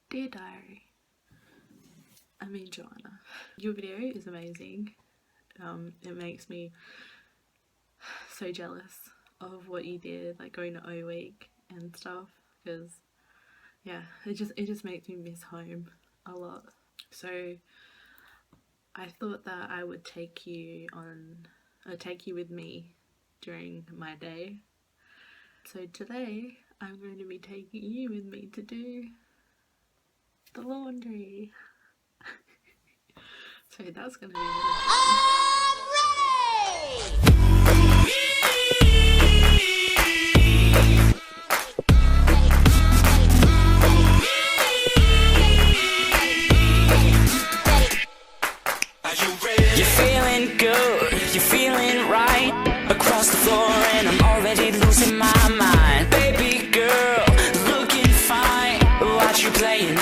Dear Diary, Joanna, your video is amazing. It makes me so jealous of what you did, like going to O Week and stuff, because yeah, it just makes me miss home a lot. So I thought that I would take you with me during my day. So today I'm going to be taking you with me to do the laundry. So that's going to be really fun. You're feeling good, you're feeling right. Across the floor and I'm already losing my mind. Baby girl, looking fine. Watch you playing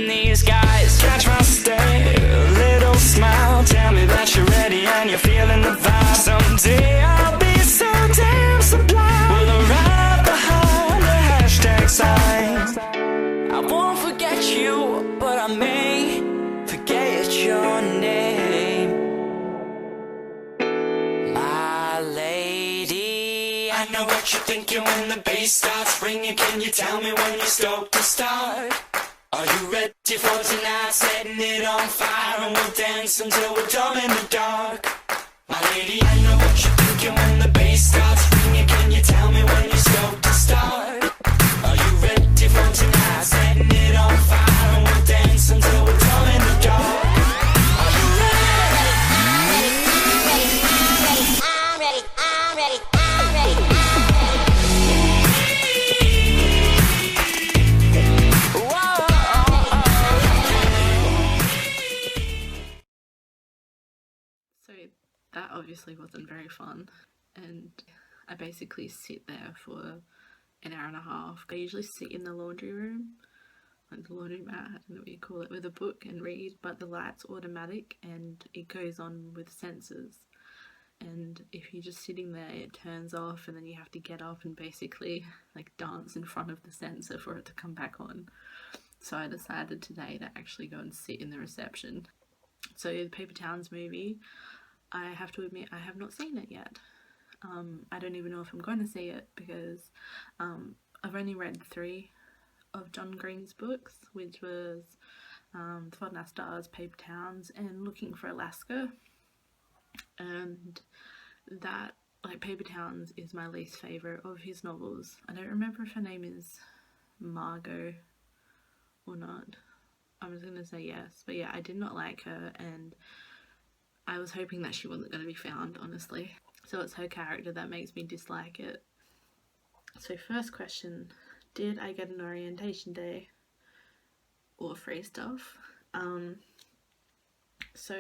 these guys. Catch my stare, little smile. Tell me that you're ready and you're feeling the vibe. Someday I'll be so damn sublime. We'll arrive behind the hashtag sign. I won't forget you, but I may forget your name, my lady. I know what you're thinking when the bass starts ringing. Can you tell me when you're stoked to start? Are you ready for tonight? Setting it on fire and we'll dance until we're dumb in the dark. My lady, I know what you're thinking when the bass starts ringing. Can you tell me when you're stoked to start? Are you ready for tonight? Setting it on fire and we'll dance until we're dumb in the dark. So that obviously wasn't very fun, and I basically sit there for an hour and a half. I usually sit in the laundry room, like the laundry mat, I don't know what you call it, with a book and read, but the light's automatic and it goes on with sensors, and if you're just sitting there it turns off and then you have to get up and basically like dance in front of the sensor for it to come back on. So I decided today to actually go and sit in the reception. So the Paper Towns movie, I have to admit I have not seen it yet. I don't even know if I'm going to see it because I've only read 3 of John Green's books, which was The Fault in Our Stars, Paper Towns, and Looking for Alaska. And that, like, Paper Towns is my least favourite of his novels. I don't remember if her name is Margot or not. I was going to say yes, but yeah, I did not like her, and I was hoping that she wasn't going to be found, honestly. So it's her character that makes me dislike it. So first question, did I get an orientation day or free stuff? So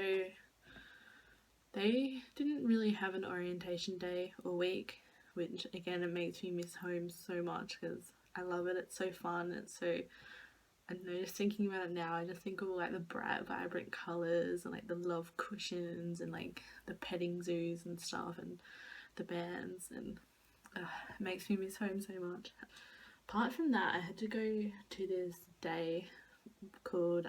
they didn't really have an orientation day or week, which again, it makes me miss home so much because I love it. It's so fun. It's so, I don't know, just thinking about it now, I just think of all like the bright, vibrant colours and like the love cushions and like the petting zoos and stuff and the bands, and it makes me miss home so much. Apart from that, I had to go to this day called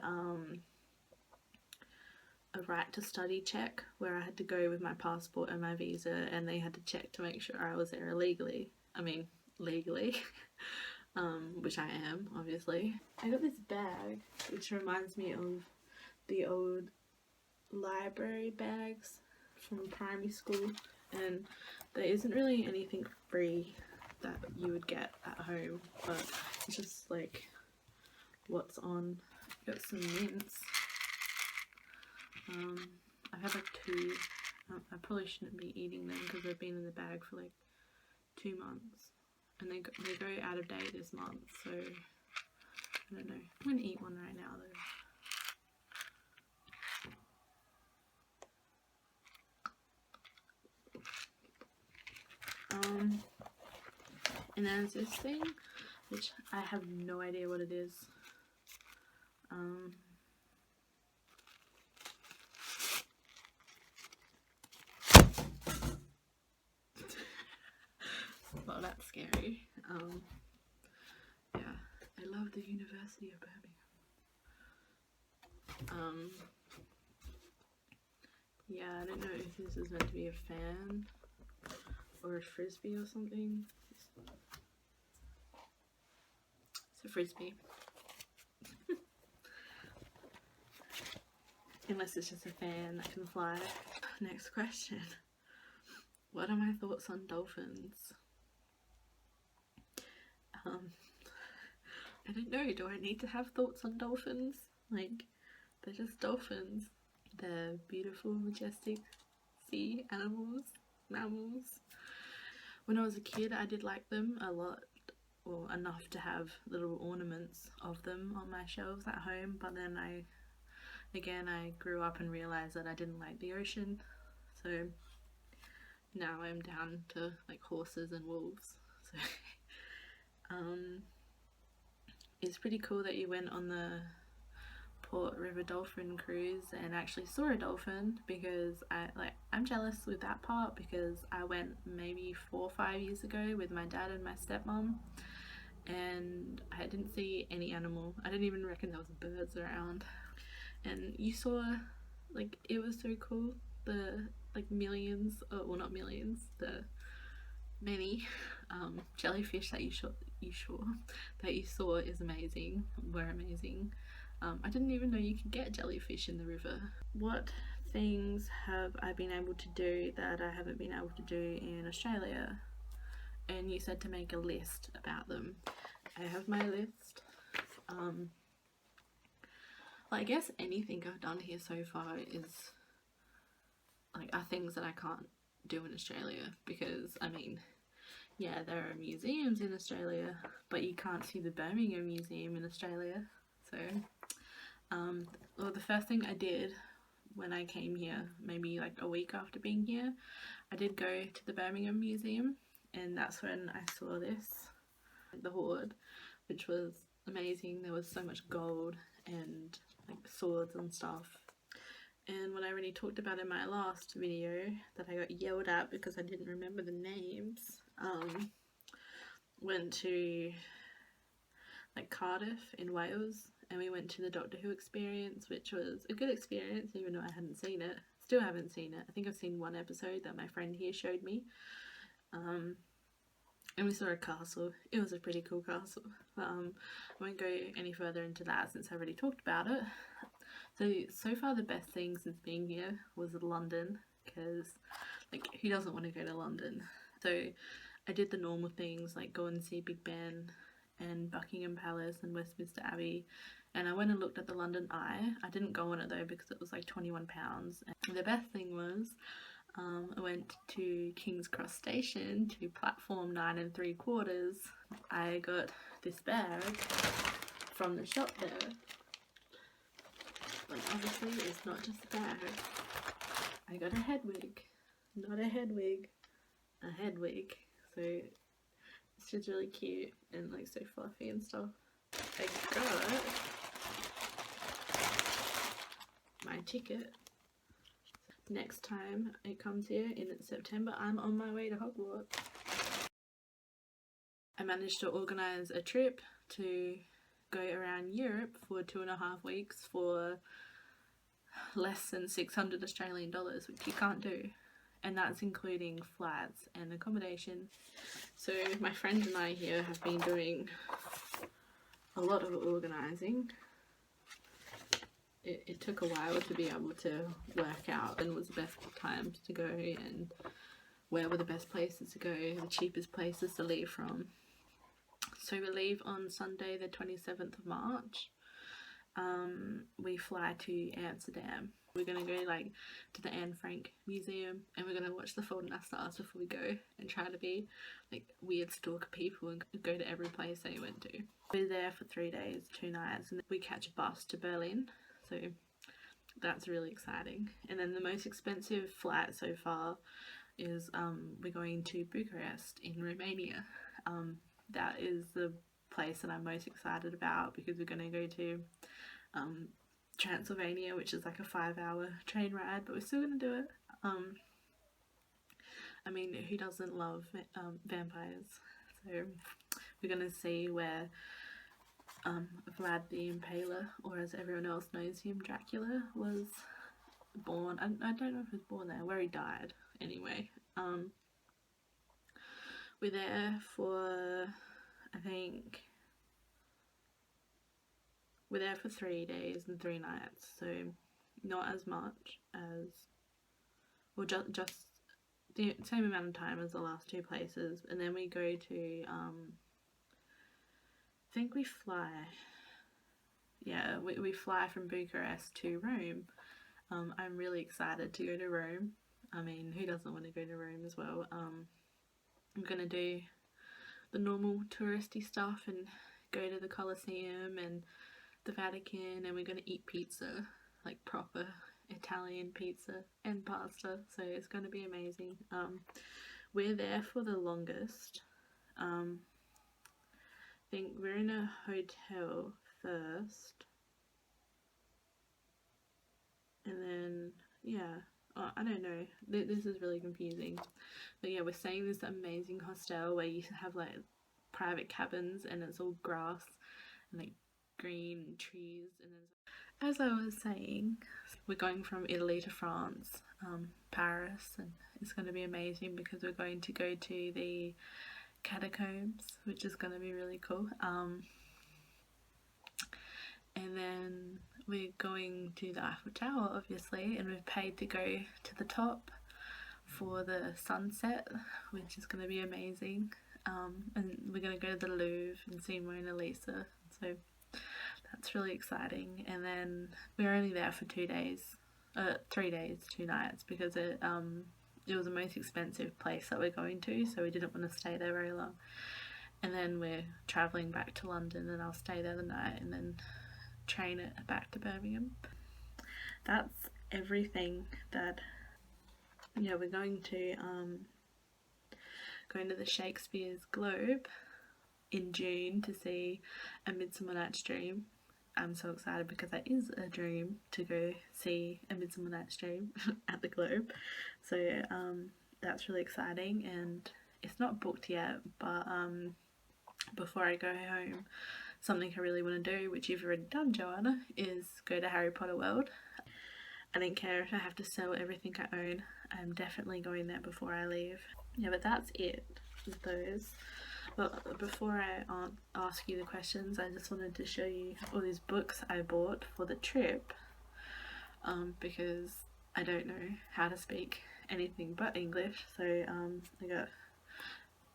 a right to study check, where I had to go with my passport and my visa, and they had to check to make sure I was there illegally. I mean, legally. Which I am, obviously. I got this bag, which reminds me of the old library bags from primary school, and there isn't really anything free that you would get at home, but it's just like what's on. Got some mints. I have like 2. I probably shouldn't be eating them because they've been in the bag for like 2 months. And they go out of date this month, so I don't know. I'm going to eat one right now though. And there's this thing, which I have no idea what it is. Well, that's scary. Yeah, I love the University of Birmingham. Yeah, I don't know if this is meant to be a fan or a frisbee or something. It's a frisbee. Unless it's just a fan that can fly. Next question. What are my thoughts on dolphins? I don't know, do I need to have thoughts on dolphins? Like, they're just dolphins. They're beautiful, majestic sea animals, mammals. When I was a kid, I did like them a lot, or enough to have little ornaments of them on my shelves at home, but then I grew up and realised that I didn't like the ocean, so now I'm down to like horses and wolves. So it's pretty cool that you went on the Port River Dolphin cruise and actually saw a dolphin, because I'm jealous with that part, because I went maybe 4 or 5 years ago with my dad and my stepmom, and I didn't see any animal. I didn't even reckon there was birds around, and you saw, like, it was so cool, the like millions, well, not millions, the many jellyfish that you saw is amazing, were amazing. I didn't even know you could get jellyfish in the river. What things have I been able to do that I haven't been able to do in Australia? And you said to make a list about them. I have my list. Well, I guess anything I've done here so far is are things that I can't do in Australia, because I mean, yeah, there are museums in Australia, but you can't see the Birmingham Museum in Australia. So well, the first thing I did when I came here, maybe like a week after being here, I did go to the Birmingham Museum, and that's when I saw this, the hoard, which was amazing. There was so much gold and like swords and stuff. And when I already talked about in my last video that I got yelled at because I didn't remember the names, went to like Cardiff in Wales, and we went to the Doctor Who experience, which was a good experience even though I hadn't seen it. Still haven't seen it. I think I've seen one episode that my friend here showed me. And we saw a castle. It was a pretty cool castle. I won't go any further into that since I already talked about it. So far the best thing since being here was London, because like, who doesn't want to go to London? So I did the normal things like go and see Big Ben and Buckingham Palace and Westminster Abbey, and I went and looked at the London Eye. I didn't go on it though because it was like £21, and the best thing was I went to King's Cross Station to platform 9 3/4. I got this bag from the shop there. Like, obviously it's not just a bag. I got a head wig. Not a head wig, a head wig. So it's just really cute and like so fluffy and stuff. I got my ticket. Next time it comes here in September, I'm on my way to Hogwarts. I managed to organise a trip to go around Europe for 2.5 weeks for less than 600 Australian dollars, which you can't do, and that's including flights and accommodation. So my friend and I here have been doing a lot of organising. It took a while to be able to work out when was the best times to go and where were the best places to go, the cheapest places to leave from. So we leave on Sunday the 27th of March. We fly to Amsterdam. We're gonna go like to the Anne Frank Museum, and we're gonna watch the Fault in Our Stars before we go and try to be like weird stalker people and go to every place they went to. We're there for 3 days, 2 nights, and then we catch a bus to Berlin. So that's really exciting. And then the most expensive flight so far is we're going to Bucharest in Romania. That is the place that I'm most excited about, because we're going to go to Transylvania, which is like a 5-hour train ride, but we're still going to do it. I mean, who doesn't love vampires? So we're going to see where Vlad the Impaler, or as everyone else knows him, Dracula, was born. I don't know if he was born there, where he died anyway. We're there for, I think, we're there for 3 days and 3 nights, so not as much as, well, just the same amount of time as the last 2 places. And then we go to, I think we fly, yeah, we fly from Bucharest to Rome. I'm really excited to go to Rome. I mean, who doesn't want to go to Rome as well? I'm gonna do the normal touristy stuff and go to the Colosseum and the Vatican, and we're gonna eat pizza, like proper Italian pizza and pasta, so it's gonna be amazing. We're there for the longest. I think we're in a hotel first, and then, yeah, I don't know, this is really confusing, but yeah, we're staying in this amazing hostel where you have like private cabins and it's all grass and like green trees. And then, as I was saying, we're going from Italy to France, Paris, and it's going to be amazing because we're going to go to the catacombs, which is going to be really cool. And then we're going to the Eiffel Tower, obviously, and we've paid to go to the top for the sunset, which is going to be amazing. And we're going to go to the Louvre and see Mona Lisa, so that's really exciting. And then we're only there for 2 days, 3 days, 2 nights, because it was the most expensive place that we're going to, so we didn't want to stay there very long. And then we're travelling back to London, and I'll stay there the night and then train it back to Birmingham. That's everything that, yeah, we're going to the Shakespeare's Globe in June to see A Midsummer Night's Dream. I'm so excited because that is a dream, to go see A Midsummer Night's Dream at the Globe. So that's really exciting, and it's not booked yet, but before I go home, something I really want to do, which you've already done, Joanna, is go to Harry Potter World. I don't care if I have to sell everything I own, I'm definitely going there before I leave. Yeah, but that's it with those. But before I ask you the questions, I just wanted to show you all these books I bought for the trip, because I don't know how to speak anything but English. So I got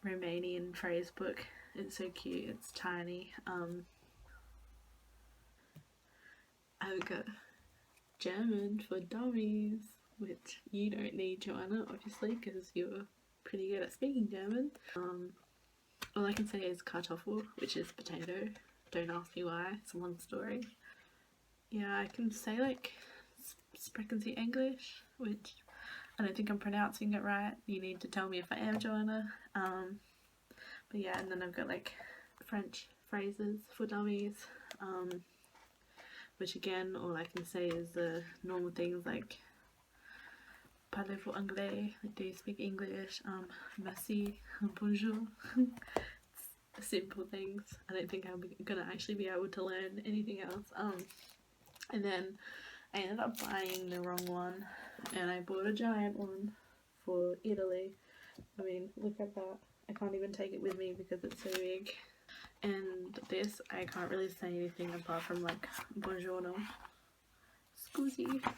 Romanian phrase book. It's so cute, it's tiny. I've got German for dummies, which you don't need, Joanna, obviously, because you're pretty good at speaking German. All I can say is Kartoffel, which is potato. Don't ask me why, it's a long story. Yeah, I can say like Sprechen Sie English, which I don't think I'm pronouncing it right. You need to tell me if I am, Joanna. But yeah, and then I've got like French phrases for dummies, which again, all I can say is the normal things like parlez-vous anglais, like do you speak English, merci, bonjour. Simple things. I don't think I'm gonna actually be able to learn anything else. And then I ended up buying the wrong one, and I bought a giant one for Italy. I mean, look at that. I can't even take it with me because it's so big. And this, I can't really say anything apart from like buongiorno, scusi. I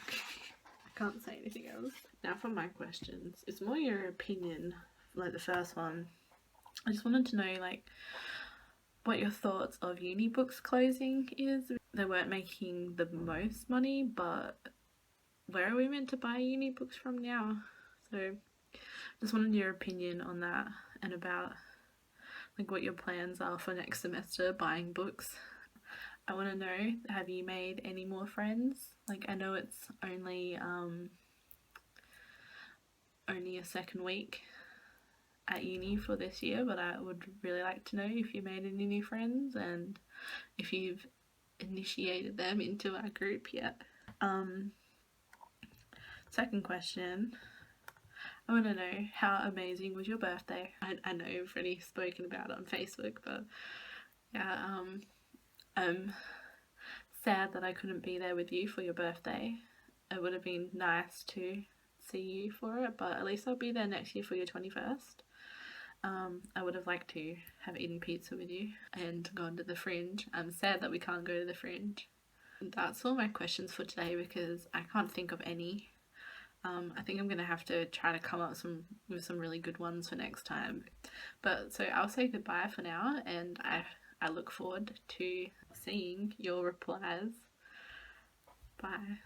can't say anything else. Now for my questions. It's more your opinion, like the first one. I just wanted to know like what your thoughts of Unibooks closing is. They weren't making the most money, but where are we meant to buy Unibooks from now? So just wanted your opinion on that, and about like what your plans are for next semester buying books. I want to know, have you made any more friends? Like, I know it's only a second week at uni for this year, but I would really like to know if you made any new friends and if you've initiated them into our group yet. Second question, I want to know, how amazing was your birthday? I know you've already spoken about it on Facebook, but yeah, I'm sad that I couldn't be there with you for your birthday. It would have been nice to see you for it, but at least I'll be there next year for your 21st. I would have liked to have eaten pizza with you and gone to the Fringe. I'm sad that we can't go to the Fringe. That's all my questions for today because I can't think of any. I think I'm going to have to try to come up with some really good ones for next time. But so I'll say goodbye for now, and I look forward to seeing your replies. Bye.